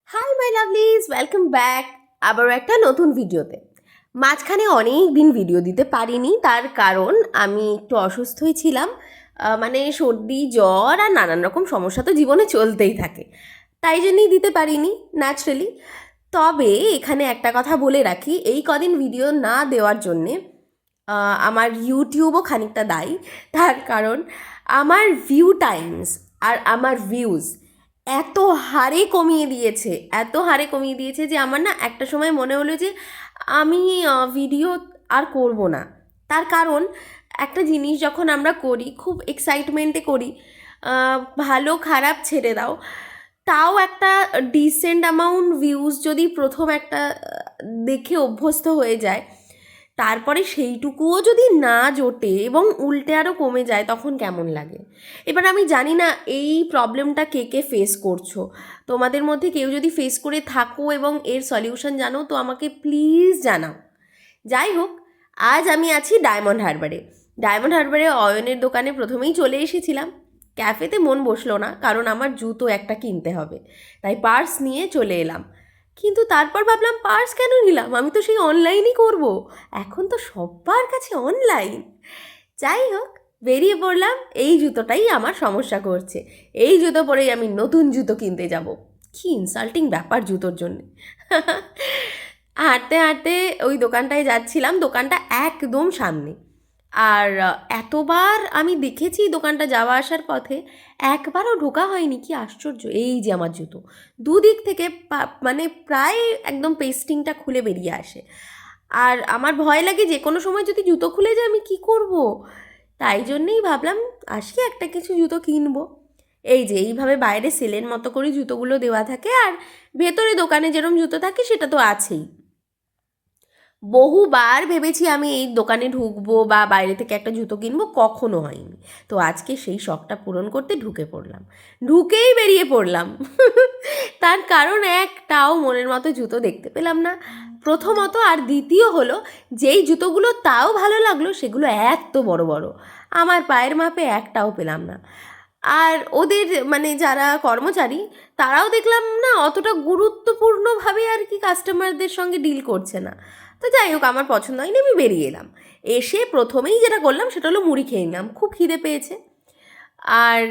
Hi my লাভলিজ, welcome back আবারও একটা নতুন ভিডিওতে। মাঝখানে অনেক দিন ভিডিও দিতে পারিনি, তার কারণ আমি একটু অসুস্থই ছিলাম। মানে সর্দি জ্বর আর নানান রকম সমস্যা তো জীবনে চলতেই থাকে, তাই জন্যই দিতে পারিনি ন্যাচারালি। তবে এখানে একটা কথা বলে রাখি, এই কদিন ভিডিও না দেওয়ার জন্যে আমার ইউটিউবও খানিকটা দায়ী। তার কারণ আমার ভিউ টাইমস আর আমার ভিউজ এত হারে কমিয়ে দিয়েছে, এত হারে কমিয়ে দিয়েছে যে আমার না একটা সময় মনে হলো যে আমি ভিডিও আর করব না। তার কারণ একটা জিনিস যখন আমরা করি খুব এক্সাইটমেন্টে করি, ভালো খারাপ ছেড়ে দাও, তাও একটা ডিসেন্ট অ্যামাউন্ট ভিউজ যদি প্রথম একটা দেখে অভ্যস্ত হয়ে যায়, তারপরে সেইটুকুও যদি না জোটে এবং উল্টে আরও কমে যায়, তখন কেমন লাগে। এবার আমি জানি না এই প্রবলেমটা কে কে ফেস করছো। তোমাদের মধ্যে কেউ যদি ফেস করে থাকো এবং এর সলিউশন জানো তো আমাকে প্লিজ জানাও। যাই হোক, আজ আমি আছি ডায়মন্ড হারবারে। ডায়মন্ড হারবারে অয়নের দোকানে প্রথমেই চলে এসেছিলাম। ক্যাফেতে মন বসলো না, কারণ আমার জুতো একটা কিনতে হবে, তাই পার্স নিয়ে চলে এলাম। কিন্তু তারপর ভাবলাম পার্স কেন নিলাম, আমি তো সেই অনলাইনই করব। এখন তো সবার কাছে অনলাইন। যাই হোক, বেরিয়ে পড়লাম। এই জুতোটাই আমার সমস্যা করছে, এই জুতো পরেই আমি নতুন জুতো কিনতে যাব। কি ইনসাল্টিং ব্যাপার জুতোর জন্য। হাঁটতে হাঁটতে ওই দোকানটায় যাচ্ছিলাম, দোকানটা একদম সামনে। আর এতবার আমি দেখেছি দোকানটা যাওয়া আসার পথে, একবারও ঢোকা হয়নি। কি আশ্চর্য! এই যে আমার জুতো, দুদিক থেকে মানে প্রায় একদম পেস্টিংটা খুলে বেরিয়ে আসে। আর আমার ভয় লাগে যে কোনো সময় যদি জুতো খুলে যায় আমি কী করব। তাই জন্যেই ভাবলাম আজকে একটা কিছু জুতো কিনবো। এই যে এইভাবে বাইরে সেলের মতো করে জুতোগুলো দেওয়া থাকে, আর ভেতরে দোকানে যেরকম জুতো থাকে সেটা তো আছেই। বহুবার ভেবেছি আমি এই দোকানে ঢুকবো বা বাইরে থেকে একটা জুতো কিনবো, কখনো হয়নি। তো আজকে সেই শখটা পূরণ করতে ঢুকে পড়লাম, ঢুকেই বেরিয়ে পড়লাম। তার কারণ একটাও মনের মতো জুতো দেখতে পেলাম না, প্রথমত। আর দ্বিতীয় হলো, যেই জুতোগুলো তাও ভালো লাগলো সেগুলো এত বড় বড়, আমার পায়ের মাপে একটাও পেলাম না। আর ওদের মানে যারা কর্মচারী, তারাও দেখলাম না অতটা গুরুত্বপূর্ণভাবে আর কি কাস্টমারদের সঙ্গে ডিল করছে না। তো যাই হোক, আমার পছন্দ হয়নি, আমি বেরিয়ে এলাম। এসে প্রথমেই যেটা করলাম সেটা হলো মুড়ি খেয়ে নিলাম, খুব খিদে পেয়েছে। আর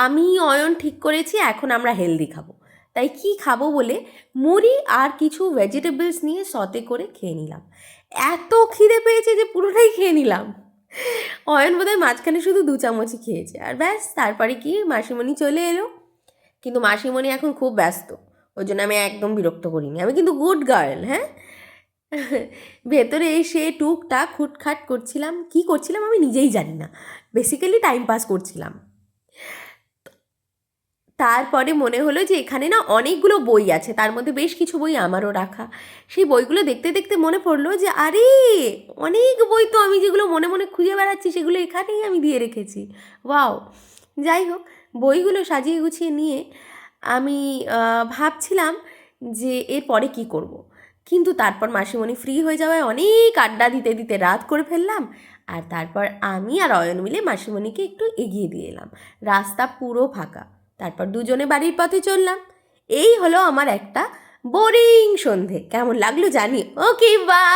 আমি অয়ন ঠিক করেছি এখন আমরা হেলদি খাবো, তাই কি খাবো বলে মুড়ি আর কিছু ভেজিটেবলস নিয়ে সতে করে খেয়ে নিলাম। এত খিদে পেয়েছে যে পুরোটাই খেয়ে নিলাম। অয়ন বোধহয় মাঝখানে শুধু 2 চামচই খেয়েছে, আর ব্যাস। তারপরে কি মাসিমণি চলে এলো, কিন্তু মাসিমণি এখন খুব ব্যস্ত, ওই জন্য আমি একদম বিরক্ত করিনি। আমি কিন্তু গুড গার্ল, হ্যাঁ। ভেতরে এসে টুকটাক খুটখাট করছিলাম, কি করছিলাম আমি নিজেই জানি না, বেসিক্যালি টাইম পাস করছিলাম। তারপরে মনে হলো যে এখানে না অনেকগুলো বই আছে, তার মধ্যে বেশ কিছু বই আমারও রাখা। সেই বইগুলো দেখতে দেখতে মনে পড়লো যে আরে, অনেক বই তো আমি যেগুলো মনে মনে খুঁজে বেড়াচ্ছি সেগুলো এখানেই আমি দিয়ে রেখেছি। ওয়াও! যাই হোক, বইগুলো সাজিয়ে গুছিয়ে নিয়ে আমি ভাবছিলাম যে এরপরে কী করব। কিন্তু তারপর মাসিমণি ফ্রি হয়ে যাওয়ায় অনেক আড্ডা দিতে দিতে রাত করে ফেললাম। আর তারপর আমি আর অয়ন মিলে মাসিমণিকে একটু এগিয়ে দিয়ে এলাম, রাস্তা পুরো ফাঁকা। তারপর দুজনে বাড়ির পথে চললাম। এই হলো আমার একটা বোরিং সন্ধে। কেমন লাগলো জানি। ওকে, বা